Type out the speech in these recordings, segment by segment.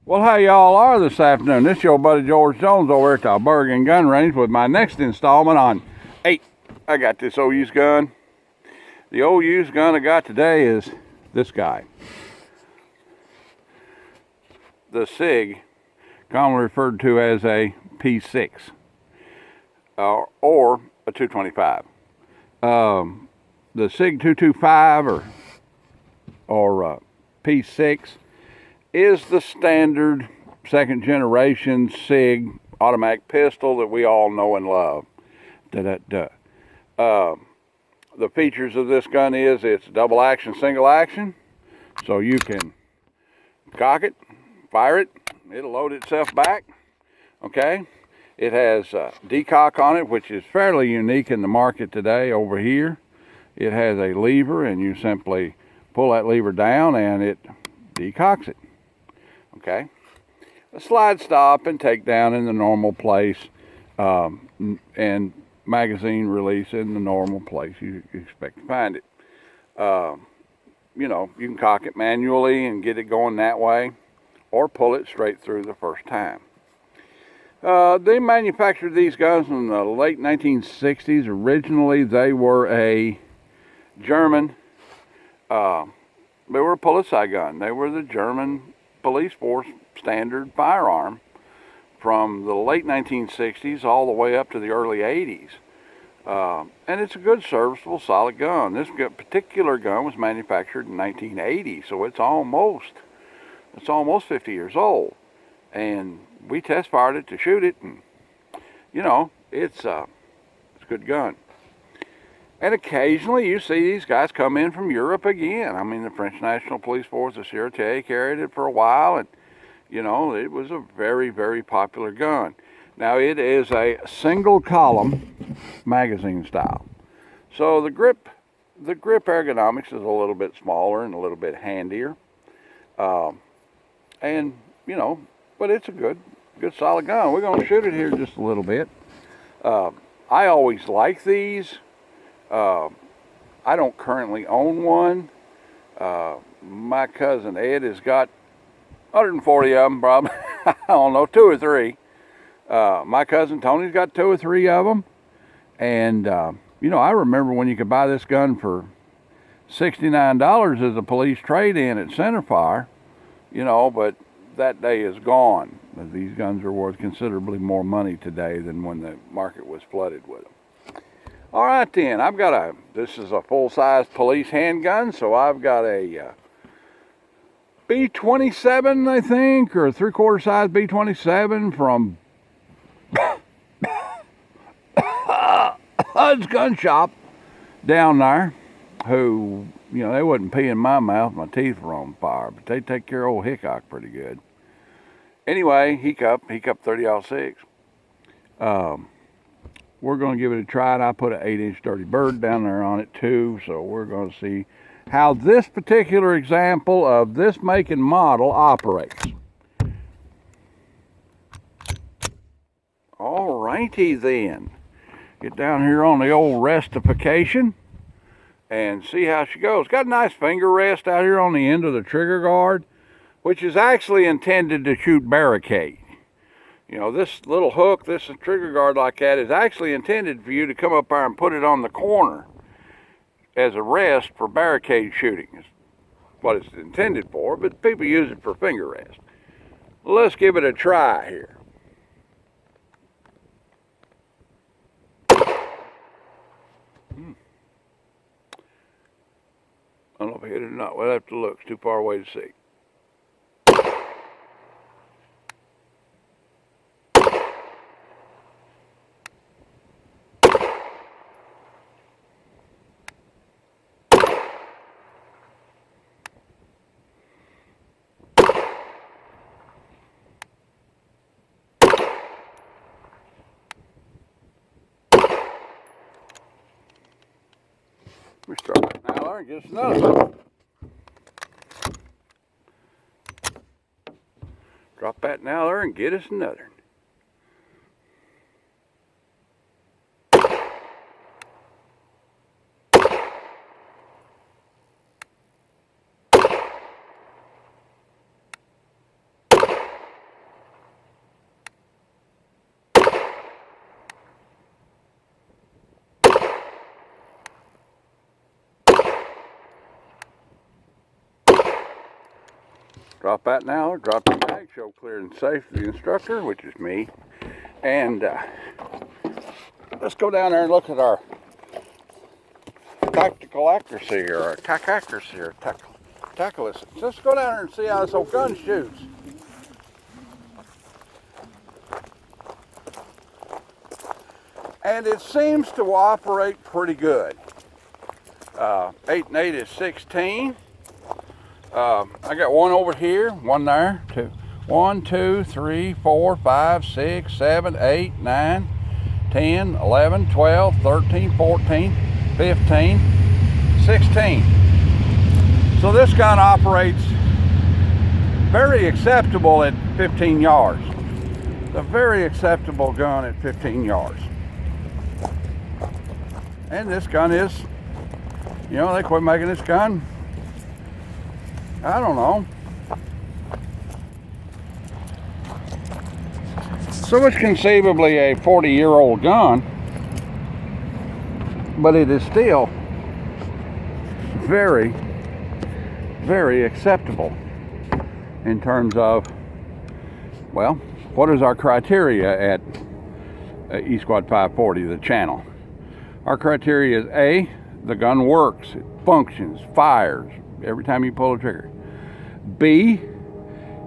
Well, how y'all are this afternoon? This is your buddy George Jones over at the Bergen Gun Range with my next installment on 8. I got this old used gun. The old used gun I got today is this guy. The SIG, commonly referred to as a P-6 or a 225. The SIG 225 or P-6 is the standard second generation SIG automatic pistol that we all know and love. The features of this gun is it's double action, single action, so you can cock it, fire it, it'll load itself back. Okay, it has decock on it, which is fairly unique in the market today. Over here it has a lever, and you simply pull that lever down and it decocks it. Okay, a slide stop and take down in the normal place, and magazine release in the normal place you expect to find it. You know, you can cock it manually and get it going that way, or pull it straight through the first time. They manufactured these guns in the late 1960s. Originally, they were a German, they were a Polizei gun. They were the German police force standard firearm from the late 1960s all the way up to the early 80s. And it's a good, serviceable, solid gun. This particular gun was manufactured in 1980, so it's almost 50 years old. And we test fired it to shoot it, and you know, it's a good gun. And occasionally you see these guys come in from Europe again. I mean, the French National Police Force, the Sûreté, carried it for a while, and you know, it was a very, very popular gun. Now, it is a single column magazine style. So the grip ergonomics is a little bit smaller and a little bit handier. And, you know, but it's a good solid gun. We're going to shoot it here just a little bit. I always like these. I don't currently own one. My cousin Ed has got 140 of them, probably. I don't know, 2 or 3. My cousin Tony's got 2 or 3 of them. And, you know, I remember when you could buy this gun for $69 as a police trade-in at Centerfire, you know, but that day is gone. These guns are worth considerably more money today than when the market was flooded with them. All right, then, this is a full-size police handgun, so I've got a B-27, I think, or a 3/4 size B-27 from Hud's Gun Shop down there, who, you know, they wouldn't pee in my mouth, my teeth were on fire, but they take care of old Hickok pretty good. Anyway, Hickok 30-06. We're going to give it a try, and I put an 8-inch Dirty Bird down there on it too, so we're going to see how this particular example of this make and model operates. All righty then. Get down here on the old restification and see how she goes. Got a nice finger rest out here on the end of the trigger guard, which is actually intended to shoot barricade. You know, this little hook, this trigger guard like that, is actually intended for you to come up there and put it on the corner as a rest for barricade shooting. Is what it's intended for, but people use it for finger rest. Let's give it a try here. I don't know if I hit it or not. We'll have to look. It's too far away to see. Let me start that now there and get us another one. Drop that now there and get us another. Drop that now, drop the bag, show clear and safe to the instructor, which is me. And let's go down there and look at our tactical accuracy, or our tack accuracy, or tackle. Let's go down there and see how this old gun shoots. And it seems to operate pretty good. 8 and 8 is 16. I got one over here, one there, two. 1, 2, 3, 4, 5, 6, 7, 8, 9, 10, 11, 12, 13, 14, 15, 16. So this gun operates very acceptable at 15 yards. It's a very acceptable gun at 15 yards. And this gun is, you know, they quit making this gun, I don't know, so it's conceivably a 40-year-old gun, but it is still very, very acceptable in terms of, well, what is our criteria at E-Squad 540, the channel? Our criteria is A, the gun works, it functions, fires every time you pull the trigger. B,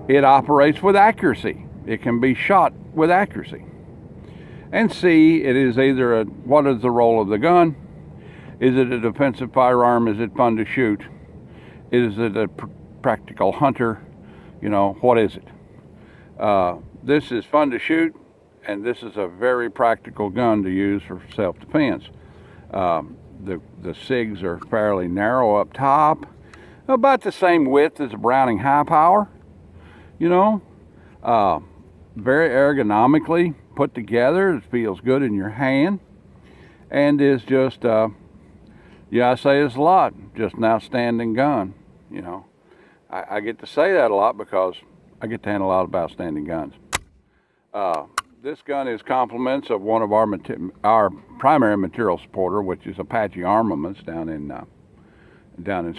it operates with accuracy. It can be shot with accuracy. And C, it is either what is the role of the gun? Is it a defensive firearm? Is it fun to shoot? Is it a practical hunter? You know, what is it? This is fun to shoot, and this is a very practical gun to use for self-defense. The SIGs are fairly narrow up top, about the same width as a Browning high power, you know. Very ergonomically put together. It feels good in your hand, and is just, yeah, I say this a lot, just an outstanding gun, you know. I get to say that a lot because I get to handle a lot of outstanding guns. This gun is compliments of one of our primary material supporter, which is Apache Armaments down in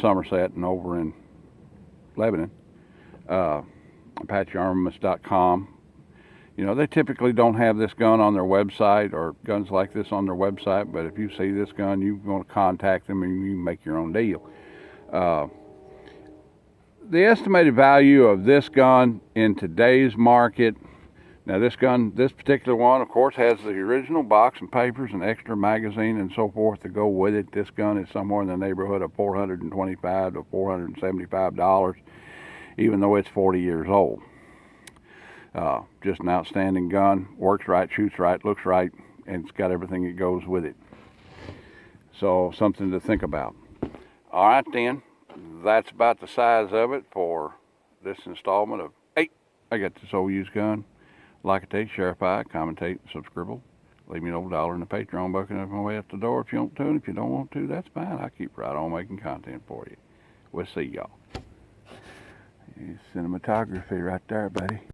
Somerset and over in Lebanon. ApacheArmaments.com. You know, they typically don't have this gun on their website or guns like this on their website, but if you see this gun, you want to contact them and you can make your own deal. The estimated value of this gun in today's market, now this gun, this particular one, of course, has the original box and papers and extra magazine and so forth to go with it. This gun is somewhere in the neighborhood of $425 to $475, even though it's 40 years old. Just an outstanding gun, works right, shoots right, looks right, and it's got everything that goes with it. So something to think about. All right then, that's about the size of it for this installment of 8. I got this old used gun. Like-a-tate, share-a-pie, commentate, subscribe. Leave me an old $1 in the Patreon bucket on my way out the door if you want to, and if you don't want to, that's fine. I keep right on making content for you. We'll see y'all. Cinematography right there, buddy.